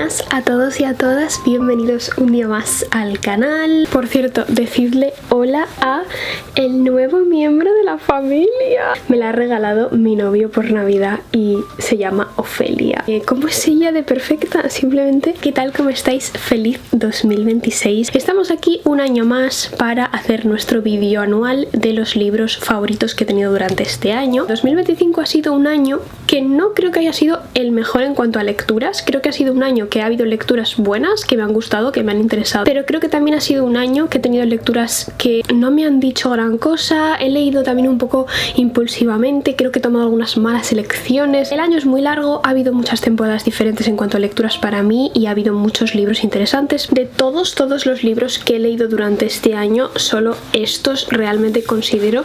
buenas a todos y a todas, bienvenidos un día más al canal. Por cierto, decidle hola a el nuevo miembro de la familia. Me la ha regalado mi novio por Navidad y se llama Ofelia. ¿Cómo es ella de perfecta? Simplemente, ¿qué tal? ¿Cómo estáis? Feliz 2026. Estamos aquí un año más para hacer nuestro vídeo anual de los libros favoritos que he tenido durante este año. 2025 ha sido un año que no creo que haya sido el mejor en cuanto a lecturas. Creo que ha sido un año que ha habido lecturas buenas, que me han gustado, que me han interesado, pero creo que también ha sido un año que he tenido lecturas que no me han dicho gran cosa. He leído también un poco impulsivamente, creo que he tomado algunas malas elecciones. El año es muy largo, ha habido muchas temporadas diferentes en cuanto a lecturas para mí y ha habido muchos libros interesantes. De todos los libros que he leído durante este año, solo estos realmente considero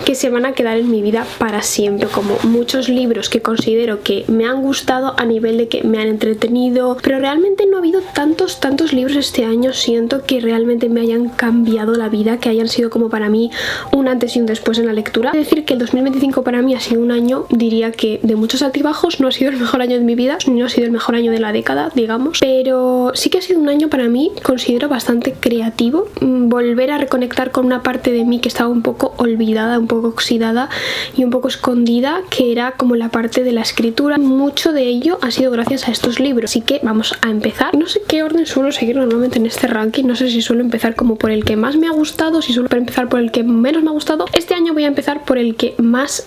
que se van a quedar en mi vida para siempre. Como muchos libros que considero que me han gustado a nivel de que me han entretenido, pero realmente no ha habido tantos libros este año, siento que realmente me hayan cambiado la vida, que hayan sido como para mí un antes y un después en la lectura. Es decir, que el 2025 para mí ha sido un año, diría que de muchos altibajos, no ha sido el mejor año de mi vida, no ha sido el mejor año de la década, digamos, pero sí que ha sido un año para mí, considero bastante creativo. Volver a reconectar con una parte de mí que estaba un poco olvidada, un poco oxidada y un poco escondida, que era como la parte de la escritura. Mucho de ello ha sido gracias a estos libros, así que vamos a empezar. No sé qué orden suelo seguir normalmente en este ranking, no sé si suelo empezar como por el que más me ha gustado, si suelo empezar por el que menos me ha gustado. Este año voy a empezar por el que más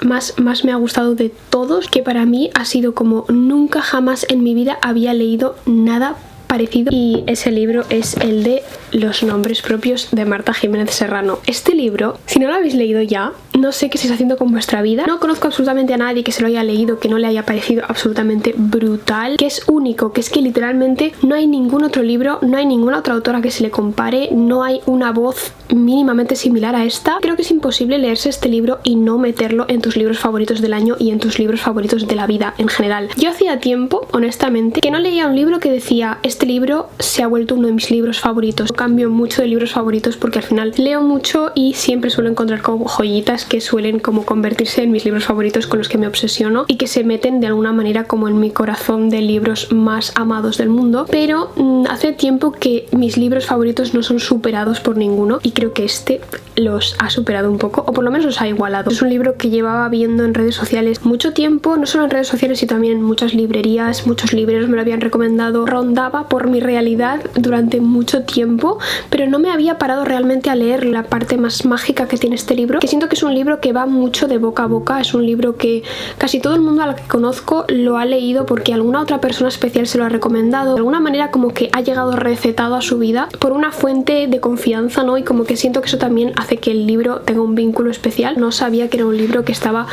me ha gustado de todos, que para mí ha sido como nunca jamás en mi vida había leído nada parecido, y ese libro es el de Los nombres propios de Marta Jiménez Serrano. Este libro, si no lo habéis leído ya, no sé qué estáis haciendo con vuestra vida. No conozco absolutamente a nadie que se lo haya leído que no le haya parecido absolutamente brutal, que es único, que es que literalmente no hay ningún otro libro, no hay ninguna otra autora que se le compare, no hay una voz mínimamente similar a esta. Creo que es imposible leerse este libro y no meterlo en tus libros favoritos del año y en tus libros favoritos de la vida en general. Yo hacía tiempo, honestamente, que no leía un libro que decía, este libro se ha vuelto uno de mis libros favoritos. Cambio mucho de libros favoritos porque al final leo mucho y siempre suelo encontrar como joyitas que suelen como convertirse en mis libros favoritos con los que me obsesiono y que se meten de alguna manera como en mi corazón de libros más amados del mundo. Pero hace tiempo que mis libros favoritos no son superados por ninguno y creo que este los ha superado un poco, o por lo menos los ha igualado. Es un libro que llevaba viendo en redes sociales mucho tiempo, no solo en redes sociales sino también en muchas librerías, muchos libreros me lo habían recomendado, rondaba por mi realidad durante mucho tiempo, pero no me había parado realmente a leer la parte más mágica que tiene este libro, que siento que es un libro que va mucho de boca a boca. Es un libro que casi todo el mundo a la que conozco lo ha leído porque alguna otra persona especial se lo ha recomendado, de alguna manera como que ha llegado recetado a su vida por una fuente de confianza, ¿no? Y como que siento que eso también hace que el libro tenga un vínculo especial. No sabía que era un libro que estaba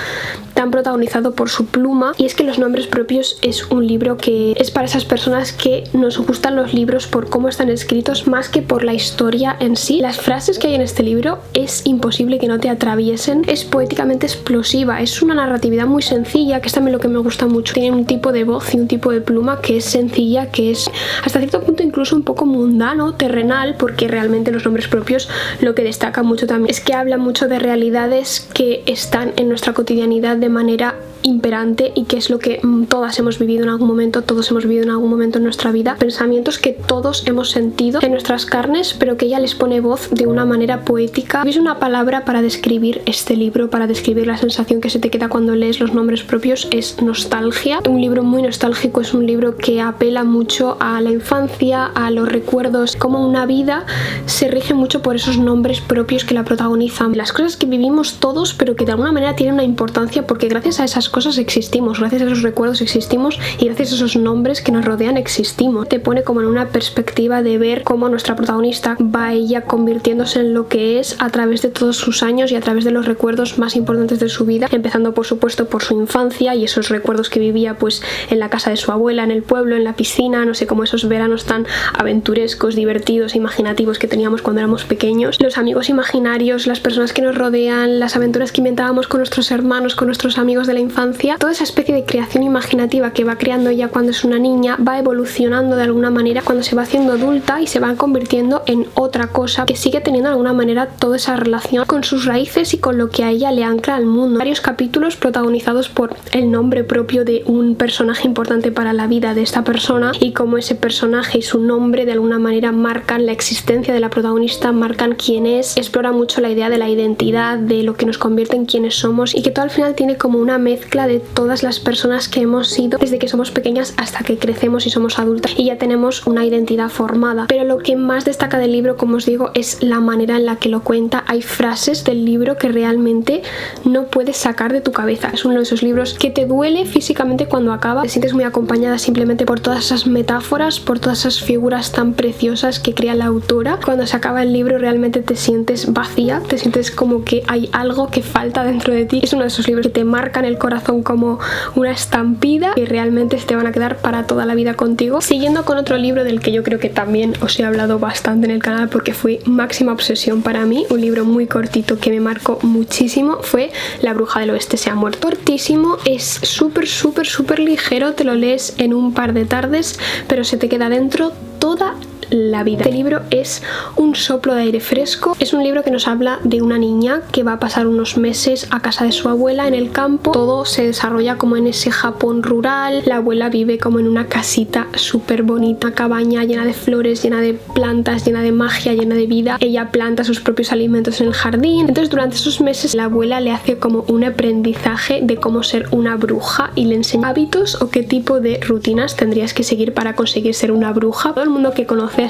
tan protagonizado por su pluma, y es que Los nombres propios es un libro que es para esas personas que nos gustan los libros por cómo están escritos más que por la historia en sí. Las frases que hay en este libro es imposible que no te atraviesen, es poéticamente explosiva, es una narratividad muy sencilla, que es también lo que me gusta mucho. Tiene un tipo de voz y un tipo de pluma que es sencilla, que es hasta cierto punto incluso un poco mundano, terrenal, porque realmente Los nombres propios lo que destaca mucho también es que habla mucho de realidades que están en nuestra cotidianidad de manera imperante y que es lo que todas hemos vivido en algún momento, todos hemos vivido en algún momento en nuestra vida, pensamientos que todos hemos sentido en nuestras carnes, pero que ella les pone voz de una manera poética. ¿Veis una palabra para describir este libro, para describir la sensación que se te queda cuando lees Los nombres propios? Es nostalgia. Un libro muy nostálgico, es un libro que apela mucho a la infancia, a los recuerdos, como una vida se rige mucho por esos nombres propios que la protagonizan, las cosas que vivimos todos pero que de alguna manera tienen una importancia porque gracias a esas cosas existimos, gracias a esos recuerdos existimos y gracias a esos nombres que nos rodean existimos. Te pone como en una perspectiva de ver cómo nuestra protagonista va ella convirtiéndose en lo que es a través de todos sus años y a través de los recuerdos más importantes de su vida, empezando por supuesto por su infancia y esos recuerdos que vivía pues en la casa de su abuela, en el pueblo, en la piscina, no sé, como esos veranos tan aventurescos, divertidos, imaginativos que teníamos cuando éramos pequeños, los amigos imaginarios, las personas que nos rodean, las aventuras que inventábamos con nuestros hermanos, con nuestros amigos de la infancia. infancia, toda esa especie de creación imaginativa que va creando ella cuando es una niña va evolucionando de alguna manera cuando se va haciendo adulta y se va convirtiendo en otra cosa que sigue teniendo de alguna manera toda esa relación con sus raíces y con lo que a ella le ancla al mundo. Varios capítulos protagonizados por el nombre propio de un personaje importante para la vida de esta persona y cómo ese personaje y su nombre de alguna manera marcan la existencia de la protagonista, marcan quién es, explora mucho la idea de la identidad, de lo que nos convierte en quienes somos y que todo al final tiene como una mezcla de todas las personas que hemos sido desde que somos pequeñas hasta que crecemos y somos adultas y ya tenemos una identidad formada. Pero lo que más destaca del libro, como os digo, es la manera en la que lo cuenta. Hay frases del libro que realmente no puedes sacar de tu cabeza. Es uno de esos libros que te duele físicamente cuando acaba, te sientes muy acompañada simplemente por todas esas metáforas, por todas esas figuras tan preciosas que crea la autora. Cuando se acaba el libro realmente te sientes vacía, te sientes como que hay algo que falta dentro de ti. Es uno de esos libros que te marcan el corazón como una estampida y realmente se te van a quedar para toda la vida contigo. Siguiendo con otro libro del que yo creo que también os he hablado bastante en el canal porque fue máxima obsesión para mí, un libro muy cortito que me marcó muchísimo, fue La bruja del oeste se ha muerto. Cortísimo, es súper ligero, te lo lees en un par de tardes, pero se te queda dentro toda la vida. Este libro es un soplo de aire fresco. Es un libro que nos habla de una niña que va a pasar unos meses a casa de su abuela en el campo. Todo se desarrolla como en ese Japón rural. La abuela vive como en una casita súper bonita, cabaña llena de flores, llena de plantas, llena de magia, llena de vida. Ella planta sus propios alimentos en el jardín. Entonces durante esos meses la abuela le hace como un aprendizaje de cómo ser una bruja y le enseña hábitos o qué tipo de rutinas tendrías que seguir para conseguir ser una bruja. Todo el mundo que conoce a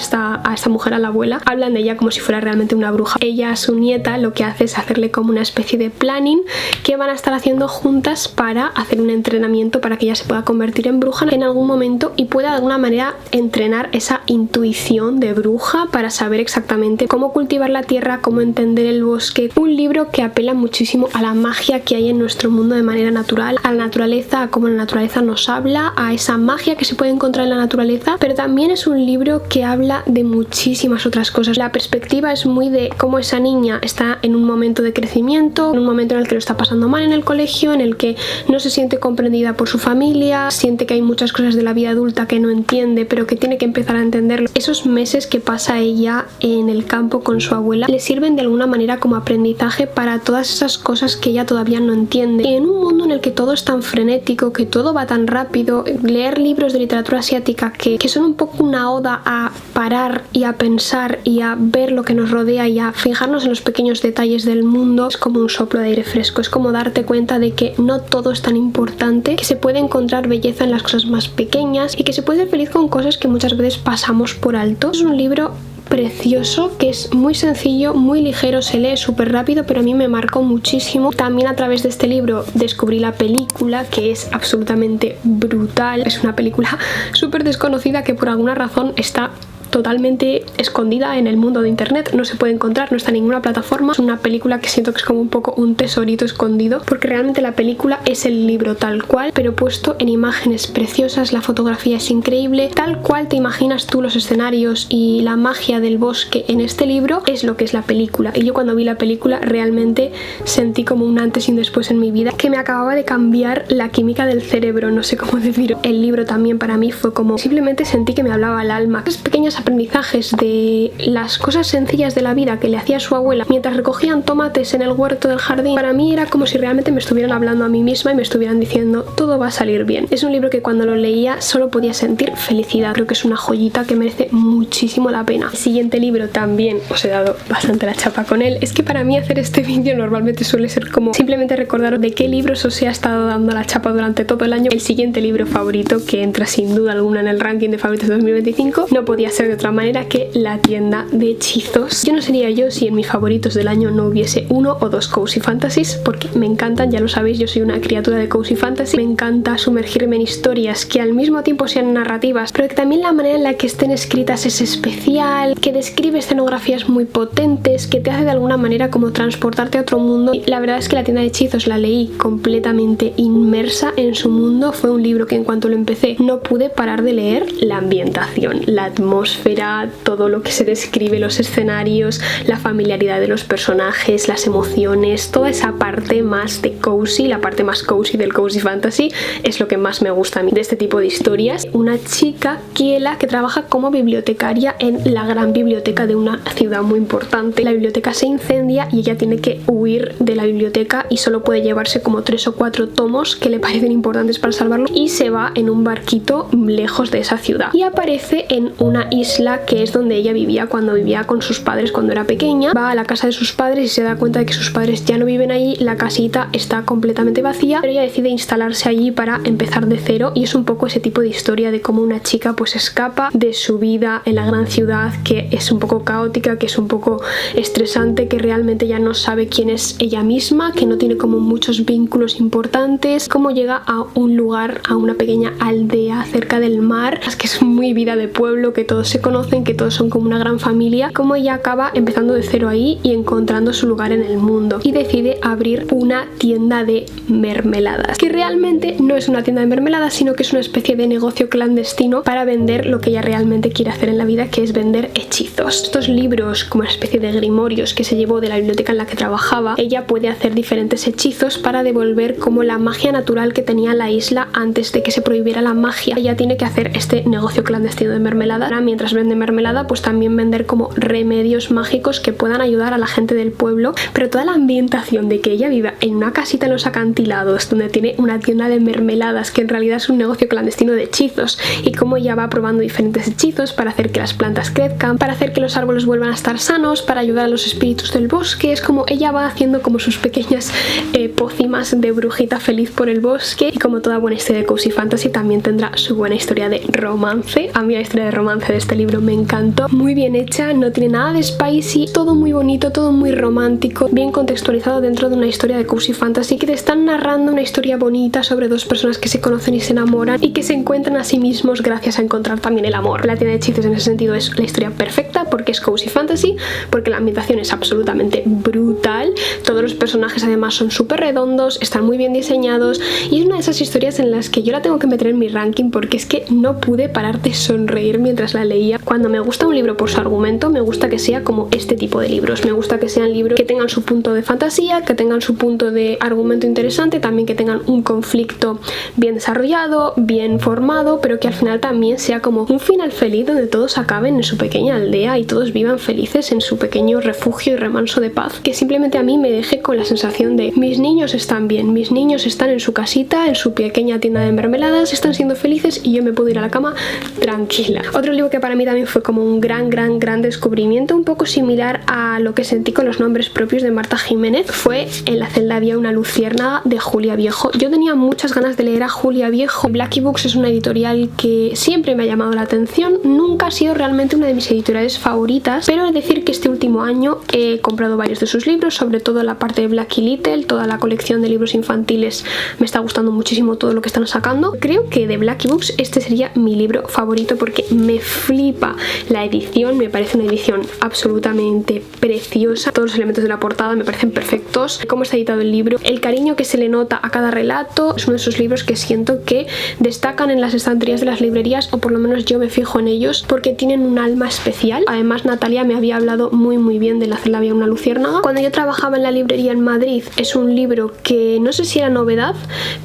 esta mujer, a la abuela, hablan de ella como si fuera realmente una bruja. Ella, a su nieta, lo que hace es hacerle como una especie de planning que van a estar haciendo juntas para hacer un entrenamiento para que ella se pueda convertir en bruja en algún momento y pueda de alguna manera entrenar esa intuición de bruja para saber exactamente cómo cultivar la tierra, cómo entender el bosque. Un libro que apela muchísimo a la magia que hay en nuestro mundo de manera natural, a la naturaleza, a cómo la naturaleza nos habla, a esa magia que se puede encontrar en la naturaleza, pero también es un libro que habla de muchísimas otras cosas. La perspectiva es muy de cómo esa niña está en un momento de crecimiento, en un momento en el que lo está pasando mal en el colegio, en el que no se siente comprendida por su familia, siente que hay muchas cosas de la vida adulta que no entiende, pero que tiene que empezar a entenderlo. Esos meses que pasa ella en el campo con su abuela le sirven de alguna manera como aprendizaje para todas esas cosas que ella todavía no entiende. Y en un mundo en el que todo es tan frenético, que todo va tan rápido, leer libros de literatura asiática que son un poco una oda a parar y a pensar y a ver lo que nos rodea y a fijarnos en los pequeños detalles del mundo, es como un soplo de aire fresco. Es como darte cuenta de que no todo es tan importante, que se puede encontrar belleza en las cosas más pequeñas y que se puede ser feliz con cosas que muchas veces pasamos por alto. Es un libro precioso, que es muy sencillo, muy ligero, se lee súper rápido, pero a mí me marcó muchísimo. También a través de este libro descubrí la película, que es absolutamente brutal. Es una película súper desconocida que por alguna razón está totalmente escondida en el mundo de internet, no se puede encontrar, no está en ninguna plataforma. Es una película que siento que es como un poco un tesorito escondido, porque realmente la película es el libro tal cual, pero puesto en imágenes preciosas. La fotografía es increíble, tal cual te imaginas tú los escenarios y la magia del bosque en este libro es lo que es la película. Y yo cuando vi la película realmente sentí como un antes y un después en mi vida, que me acababa de cambiar la química del cerebro, no sé cómo decirlo. El libro también para mí fue como, simplemente sentí que me hablaba al alma. Esas pequeñas aprendizajes de las cosas sencillas de la vida que le hacía su abuela mientras recogían tomates en el huerto del jardín, para mí era como si realmente me estuvieran hablando a mí misma y me estuvieran diciendo todo va a salir bien. Es un libro que cuando lo leía solo podía sentir felicidad. Creo que es una joyita que merece muchísimo la pena. El siguiente libro también os he dado bastante la chapa con él. Es que para mí hacer este vídeo normalmente suele ser como simplemente recordaros de qué libros os he estado dando la chapa durante todo el año. El siguiente libro favorito, que entra sin duda alguna en el ranking de favoritos de 2025, no podía ser de otra manera que La tienda de hechizos. Yo no sería yo si en mis favoritos del año no hubiese uno o dos cozy fantasies, porque me encantan, ya lo sabéis, yo soy una criatura de cozy fantasy. Me encanta sumergirme en historias que al mismo tiempo sean narrativas, pero que también la manera en la que estén escritas es especial, que describe escenografías muy potentes, que te hace de alguna manera como transportarte a otro mundo. Y la verdad es que La tienda de hechizos la leí completamente inmersa en su mundo. Fue un libro que en cuanto lo empecé no pude parar de leer. La ambientación, la atmósfera, atmósfera, todo lo que se describe, los escenarios, la familiaridad de los personajes, las emociones, toda esa parte más de cozy, la parte más cozy del cozy fantasy es lo que más me gusta a mí de este tipo de historias. Una chica, Kiela, que trabaja como bibliotecaria en la gran biblioteca de una ciudad muy importante. La biblioteca se incendia y ella tiene que huir de la biblioteca y solo puede llevarse como 3 o 4 tomos que le parecen importantes para salvarlo, y se va en un barquito lejos de esa ciudad y aparece en una isla que es donde ella vivía cuando vivía con sus padres cuando era pequeña. Va a la casa de sus padres y se da cuenta de que sus padres ya no viven ahí, la casita está completamente vacía, pero ella decide instalarse allí para empezar de cero, y es un poco ese tipo de historia de cómo una chica pues escapa de su vida en la gran ciudad, que es un poco caótica, que es un poco estresante, que realmente ya no sabe quién es ella misma, que no tiene como muchos vínculos importantes, cómo llega a un lugar, a una pequeña aldea cerca del mar, que es muy vida de pueblo, que todos se conocen, que todos son como una gran familia, cómo ella acaba empezando de cero ahí y encontrando su lugar en el mundo, y decide abrir una tienda de mermeladas, que realmente no es una tienda de mermeladas, sino que es una especie de negocio clandestino para vender lo que ella realmente quiere hacer en la vida, que es vender hechizos. Estos libros, como una especie de grimorios que se llevó de la biblioteca en la que trabajaba, ella puede hacer diferentes hechizos para devolver como la magia natural que tenía la isla antes de que se prohibiera la magia. Ella tiene que hacer este negocio clandestino de mermelada. Ahora, mientras vende mermelada, pues también vender como remedios mágicos que puedan ayudar a la gente del pueblo, pero toda la ambientación de que ella viva en una casita en los acantilados donde tiene una tienda de mermeladas que en realidad es un negocio clandestino de hechizos, y cómo ella va probando diferentes hechizos para hacer que las plantas crezcan, para hacer que los árboles vuelvan a estar sanos, para ayudar a los espíritus del bosque. Es como ella va haciendo como sus pequeñas pócimas de brujita feliz por el bosque, y como toda buena historia de cozy fantasy también tendrá su buena historia de romance. A mí la historia de romance de este libro me encantó, muy bien hecha, no tiene nada de spicy, todo muy bonito, todo muy romántico, bien contextualizado dentro de una historia de cozy fantasy, que te están narrando una historia bonita sobre dos personas que se conocen y se enamoran y que se encuentran a sí mismos gracias a encontrar también el amor. La tienda de hechizos en ese sentido es la historia perfecta porque es cozy fantasy, porque la ambientación es absolutamente brutal, todos los personajes además son súper redondos, están muy bien diseñados, y es una de esas historias en las que yo la tengo que meter en mi ranking porque es que no pude parar de sonreír mientras la leía. Cuando me gusta un libro por su argumento, me gusta que sea como este tipo de libros, me gusta que sean libros que tengan su punto de fantasía, que tengan su punto de argumento interesante, también que tengan un conflicto bien desarrollado, bien formado, pero que al final también sea como un final feliz donde todos acaben en su pequeña aldea y todos vivan felices en su pequeño refugio y remanso de paz, que simplemente a mí me deje con la sensación de mis niños están bien, mis niños están en su casita, en su pequeña tienda de mermeladas, están siendo felices y yo me puedo ir a la cama tranquila. Otro libro que para mí también fue como un gran descubrimiento, un poco similar a lo que sentí con Los nombres propios de Marta Jiménez, fue En la celda había una luciérnaga de Julia Viejo. Yo tenía muchas ganas de leer a Julia Viejo. Blackie Books es una editorial que siempre me ha llamado la atención, nunca ha sido realmente una de mis editoriales favoritas, pero he de decir que este último año he comprado varios de sus libros, sobre todo la parte de Blackie Little, toda la colección de libros infantiles me está gustando muchísimo todo lo que están sacando. Creo que de Blackie Books este sería mi libro favorito porque me flipa la edición, me parece una edición absolutamente preciosa, todos los elementos de la portada me parecen perfectos, cómo está editado el libro, el cariño que se le nota a cada relato, es uno de esos libros que siento que destacan en las estanterías de las librerías, o por lo menos yo me fijo en ellos porque tienen un alma especial. Además, Natalia me había hablado muy bien de La celda había una luciérnaga. Cuando yo trabajaba en la librería en Madrid, es un libro que no sé si era novedad,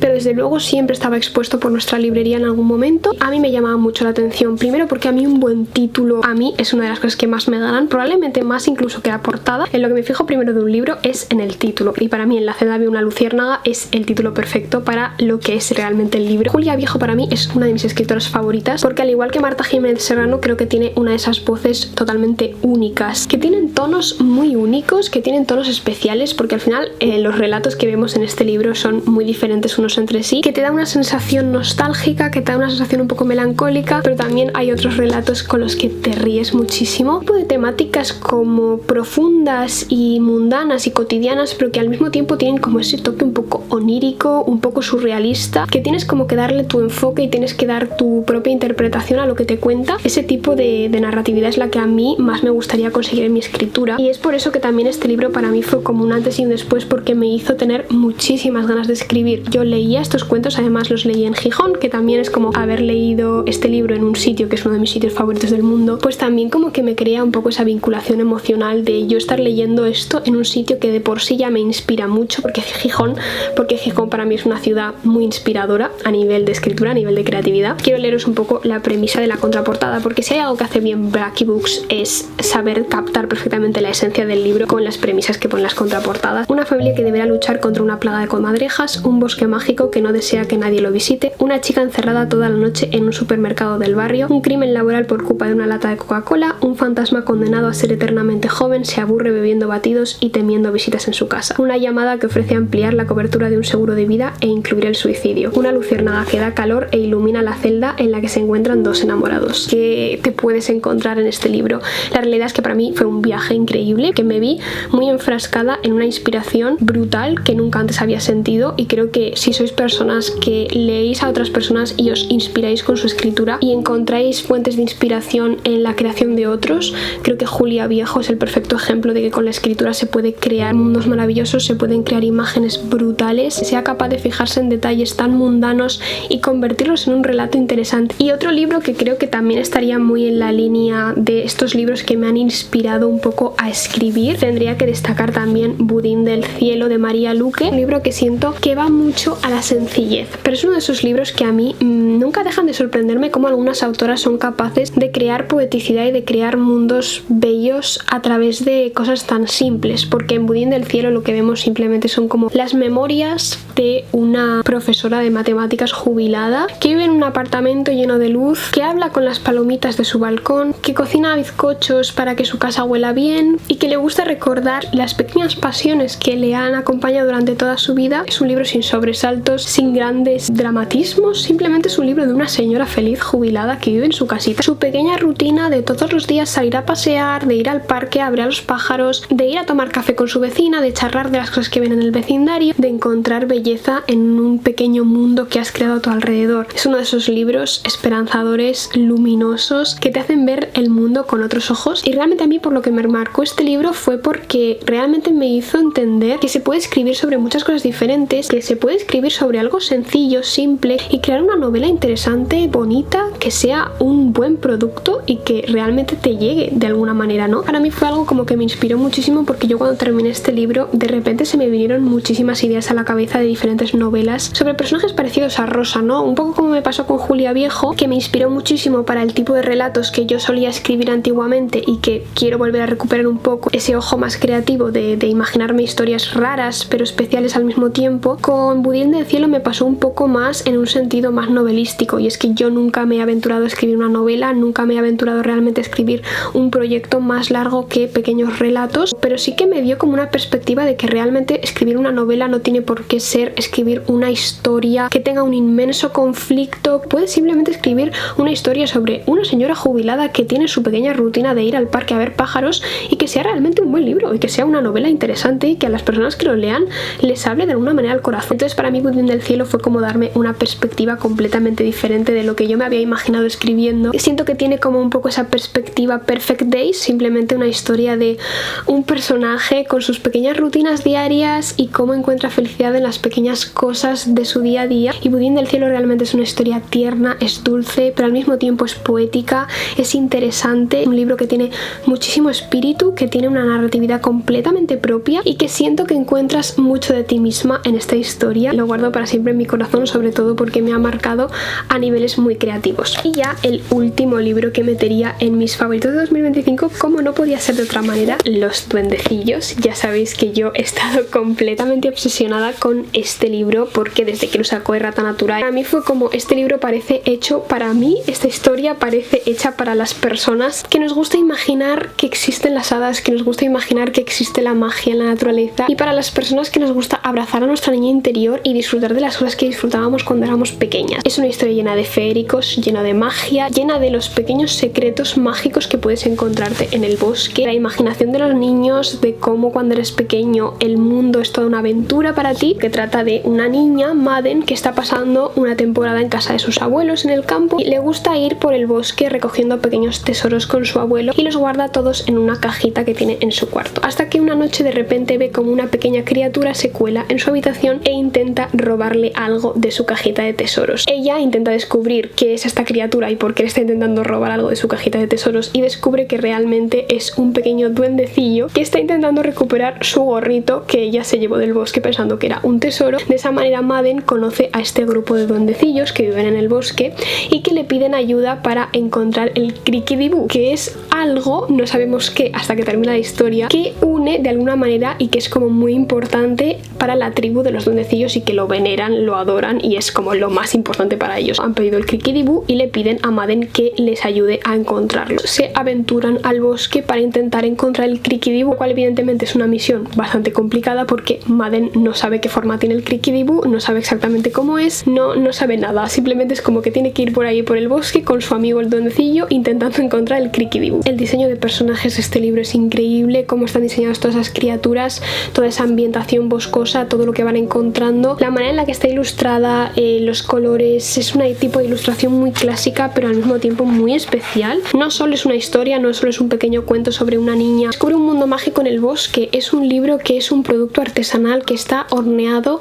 pero desde luego siempre estaba expuesto por nuestra librería en algún momento. A mí me llamaba mucho la atención, primero porque a mí un buen título, a mí es una de las cosas que más me ganan, probablemente más incluso que la portada. En lo que me fijo primero de un libro es en el título, y para mí En la celda había una luciérnaga es el título perfecto para lo que es realmente el libro. Julia Viejo para mí es una de mis escritoras favoritas porque, al igual que Marta Jiménez Serrano, creo que tiene una de esas voces totalmente únicas, que tienen tonos muy únicos, que tienen tonos especiales, porque al final los relatos que vemos en este libro son muy diferentes unos entre sí, que te da una sensación nostálgica, que te da una sensación un poco melancólica, pero también hay otros relatos con los que te ríes muchísimo, tipo de temáticas como profundas y mundanas y cotidianas, pero que al mismo tiempo tienen como ese toque un poco onírico, un poco surrealista, que tienes como que darle tu enfoque y tienes que dar tu propia interpretación a lo que te cuenta. Ese tipo de narratividad es la que a mí más me gustaría conseguir en mi escritura, y es por eso que también este libro para mí fue como un antes y un después, porque me hizo tener muchísimas ganas de escribir. Yo leía estos cuentos, además los leí en Gijón, que también es como haber leído este libro en un sitio que es uno de mis sitios favoritos del mundo, pues también como que me crea un poco esa vinculación emocional de yo estar leyendo esto en un sitio que de por sí ya me inspira mucho, porque Gijón para mí es una ciudad muy inspiradora a nivel de escritura, a nivel de creatividad. Quiero leeros un poco la premisa de la contraportada, porque si hay algo que hace bien Blackie Books es saber captar perfectamente la esencia del libro con las premisas que ponen las contraportadas. Una familia que deberá luchar contra una plaga de comadrejas, un bosque mágico que no desea que nadie lo visite, una chica encerrada toda la noche en un supermercado del barrio, un crimen laboral por culpa de una lata de Coca-Cola, un fantasma condenado a ser eternamente joven se aburre bebiendo batidos y temiendo visitas en su casa, una llamada que ofrece ampliar la cobertura de un seguro de vida e incluir el suicidio, una luciérnaga que da calor e ilumina la celda en la que se encuentran dos enamorados. ¿Qué te puedes encontrar en este libro? La realidad es que para mí fue un viaje increíble, que me vi muy enfrascada en una inspiración brutal que nunca antes había sentido, y creo que si sois personas que leéis a otras personas y os inspiráis con su escritura y encontráis fuentes de inspiración en la creación de otros, creo que Julia Viejo es el perfecto ejemplo de que con la escritura se puede crear mundos maravillosos, se pueden crear imágenes brutales, sea capaz de fijarse en detalles tan mundanos y convertirlos en un relato interesante. Y otro libro que creo que también estaría muy en la línea de estos libros que me han inspirado un poco a escribir, tendría que destacar también Budín del cielo de María Luque, un libro que siento que va mucho a la sencillez, pero es uno de esos libros que a mí nunca dejan de sorprenderme cómo algunas autoras son capaces de crear poeticidad y de crear mundos bellos a través de cosas tan simples, porque en Budín del cielo lo que vemos simplemente son como las memorias de una profesora de matemáticas jubilada que vive en un apartamento lleno de luz, que habla con las palomitas de su balcón, que cocina bizcochos para que su casa huela bien y que le gusta recordar las pequeñas pasiones que le han acompañado durante toda su vida. Es un libro sin sobresaltos, sin grandes dramatismos, simplemente es un libro de una señora feliz jubilada que vive en su casita, su pequeña rutina de todos los días salir a pasear, de ir al parque a ver a los pájaros, de ir a tomar café con su vecina, de charlar de las cosas que ven en el vecindario, de encontrar belleza en un pequeño mundo que has creado a tu alrededor. Es uno de esos libros esperanzadores, luminosos, que te hacen ver el mundo con otros ojos, y realmente a mí por lo que me marcó este libro fue porque realmente me hizo entender que se puede escribir sobre muchas cosas diferentes, que se puede escribir sobre algo sencillo, simple, y crear una novela interesante, bonita, que sea un buen producto y que realmente te llegue de alguna manera, ¿no? Para mí fue algo como que me inspiró muchísimo, porque yo cuando terminé este libro de repente se me vinieron muchísimas ideas a la cabeza de diferentes novelas sobre personajes parecidos a Rosa, ¿no? Un poco como me pasó con Julia Viejo, que me inspiró muchísimo para el tipo de relatos que yo solía escribir antiguamente y que quiero volver a recuperar un poco ese ojo más creativo de imaginarme historias raras pero especiales al mismo tiempo. Con Budín del cielo me pasó un poco más en un sentido más novelístico, y es que yo nunca me he aventurado a escribir una novela, nunca me he aventurado realmente a escribir un proyecto más largo que pequeños relatos, pero sí que me dio como una perspectiva de que realmente escribir una novela no tiene por qué ser escribir una historia que tenga un inmenso conflicto. Puedes simplemente escribir una historia sobre una señora jubilada que tiene su pequeña rutina de ir al parque a ver pájaros, y que sea realmente un buen libro y que sea una novela interesante y que a las personas que lo lean les hable de alguna manera al corazón. Entonces para mí Budín del cielo fue como darme una perspectiva completamente diferente de lo que yo me había imaginado escribiendo. Siento que tiene como un poco esa perspectiva Perfect Days, simplemente una historia de un personaje con sus pequeñas rutinas diarias y cómo encuentra felicidad en las pequeñas cosas de su día a día. Y Budín del cielo realmente es una historia tierna, es dulce, pero al mismo tiempo es poética, es interesante, un libro que tiene muchísimo espíritu, que tiene una narratividad completamente propia y que siento que encuentras mucho de ti misma en esta historia. Lo guardo para siempre en mi corazón, sobre todo porque me ha marcado a niveles muy creativos. Y ya el último libro que metería en mis favoritos de 2025, como no podía ser de otra manera, Los duendecillos. Ya sabéis que yo he estado completamente obsesionada con este libro porque desde que lo sacó Errata Natural, para mí fue como, este libro parece hecho para mí, esta historia parece hecha para las personas que nos gusta imaginar que existen las hadas, que nos gusta imaginar que existe la magia en la naturaleza, y para las personas que nos gusta abrazar a nuestra niña interior y disfrutar de las cosas que disfrutábamos cuando éramos pequeñas. Es una historia llena de feéricos, llena de magia, llena de los pequeños secretos mágicos que puedes encontrarte en el bosque, la imaginación de los niños, de cómo cuando eres pequeño el mundo es toda una aventura para ti, que trata de una niña, Madden, que está pasando una temporada en casa de sus abuelos en el campo y le gusta ir por el bosque recogiendo pequeños tesoros con su abuelo y los guarda todos en una cajita que tiene en su cuarto, hasta que una noche de repente ve como una pequeña criatura se cuela en su habitación e intenta robarle algo de su cajita de tesoros. Ella intenta descubrir qué es esta criatura y por qué le está intentando intentando robar algo de su cajita de tesoros y descubre que realmente es un pequeño duendecillo que está intentando recuperar su gorrito que ella se llevó del bosque pensando que era un tesoro. De esa manera Madden conoce a este grupo de duendecillos que viven en el bosque y que le piden ayuda para encontrar el Krikidibú, que es algo, no sabemos qué hasta que termina la historia, que une de alguna manera y que es como muy importante para la tribu de los duendecillos y que lo veneran, lo adoran y es como lo más importante para ellos. Han pedido el Krikidibú y le piden a Madden que les ayude a encontrarlo. Se aventuran al bosque para intentar encontrar el Krikidibú, lo cual evidentemente es una misión bastante complicada porque Madden no sabe qué forma tiene el Krikidibú, no sabe exactamente cómo es, no sabe nada, simplemente es como que tiene que ir por ahí por el bosque con su amigo el duendecillo intentando encontrar el Krikidibú. El diseño de personajes de este libro es increíble, cómo están diseñadas todas esas criaturas, toda esa ambientación boscosa, todo lo que van encontrando, la manera en la que está ilustrada, los colores, es un tipo de ilustración muy clásica pero al mismo tiempo muy especial. No solo es una historia, no solo es un pequeño cuento sobre una niña, descubre un mundo mágico en el bosque, es un libro que es un producto artesanal que está horneado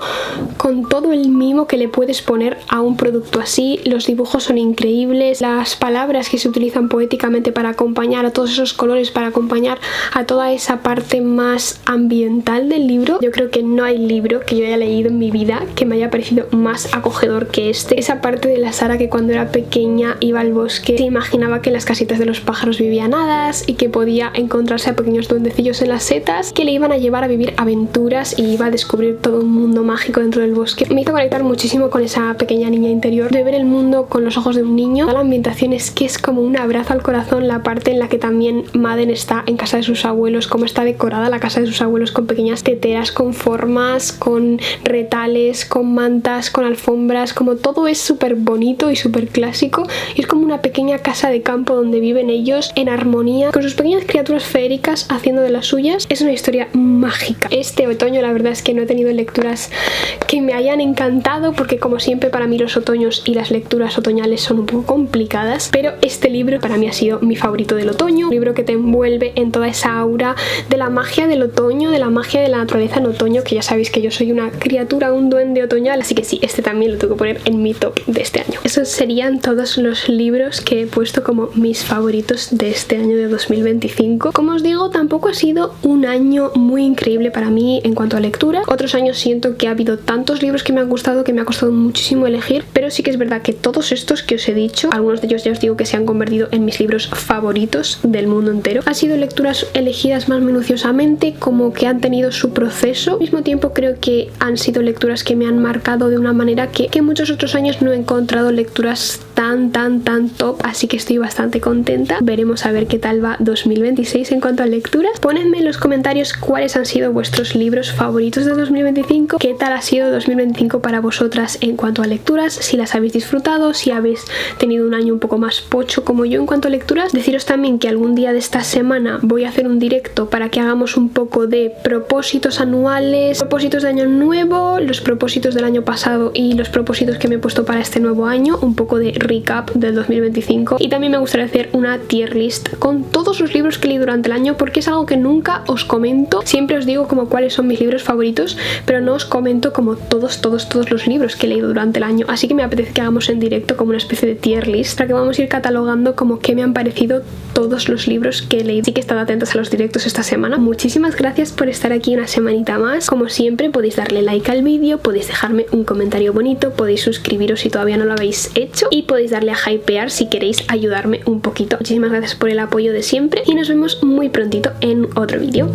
con todo el mimo que le puedes poner a un producto así. Los dibujos son increíbles, las palabras que se utilizan poéticamente para acompañar a todos esos colores, para acompañar a toda esa parte más ambiental del libro. Yo creo que no hay libro que yo haya leído en mi vida que me haya parecido más acogedor que este. Esa parte de la Sara que cuando era pequeña iba al bosque, se imaginaba que en las casitas de los pájaros vivían hadas y que podía encontrarse a pequeños duendecillos en las setas que le iban a llevar a vivir aventuras y iba a descubrir todo un mundo mágico dentro del bosque. Me hizo conectar muchísimo con esa pequeña niña interior, de ver el mundo con los ojos de un niño. La ambientación es que es como un abrazo al corazón, la parte en la que también Madden está en casa de sus abuelos, cómo está decorada la casa de sus abuelos con pequeñas teteras, con formas, con retales, con mantas, con alfombras, como todo es súper bonito y súper clásico y es como una pequeña casa de campo donde viven ellos en armonía con sus pequeñas criaturas feéricas haciendo de las suyas. Es una historia mágica. Este otoño la verdad es que no he tenido lecturas que me hayan encantado porque como siempre para mí los otoños y las lecturas otoñales son un poco complicadas, pero este libro para mí ha sido mi favorito del otoño, un libro que te envuelve en toda esa aura de la magia del otoño, de la magia de la naturaleza en otoño, que ya sabéis que yo soy una criatura, un duende otoñal, así que sí, este también lo tengo que poner en mi top de este año. Esos serían todos los libros que he puesto como mis favoritos de este año de 2025. Como os digo, tampoco ha sido un año muy increíble para mí en cuanto a lectura. Otros años siento que ha habido tantos libros que me han gustado que me ha costado muchísimo elegir, pero sí que es verdad que todos estos que os he dicho, algunos de ellos ya os digo que se han convertido en mis libros favoritos del mundo entero. Han sido lecturas elegidas más minuciosamente, como que han tenido su proceso. Al mismo tiempo creo que han sido lecturas que me han marcado de una manera que muchos otros años no he encontrado lecturas tan top, así que estoy bastante contenta. Veremos a ver qué tal va 2026 en cuanto a lecturas. Ponedme en los comentarios cuáles han sido vuestros libros favoritos de 2025, qué tal ha sido 2025 para vosotras en cuanto a lecturas, si las habéis disfrutado, si habéis tenido un año un poco más pocho como yo en cuanto a lecturas. Deciros también que algún día de esta semana voy a hacer un directo para que hagamos un poco de propósitos anuales, propósitos de año nuevo, los propósitos del año pasado y los propósitos que me he puesto para este nuevo año, un poco de recap del 2025, y también me gustaría hacer una tier list con todos los libros que leí durante el año porque es algo que nunca os comento. Siempre os digo como cuáles son mis libros favoritos, pero no os comento como todos los libros que he leído durante el año, así que me apetece que hagamos en directo como una especie de tier list para que vamos a ir catalogando como qué me han parecido todos los libros que he leído. Así que estad atentos a los directos esta semana. Muchísimas gracias por estar aquí una semanita más. Como siempre podéis darle like al vídeo, podéis dejarme un comentario bonito, podéis suscribiros si todavía no lo habéis hecho y podéis darle a hypear si queréis ayudarme un poquito. Muchísimas gracias por el apoyo de siempre y nos vemos muy prontito en otro vídeo.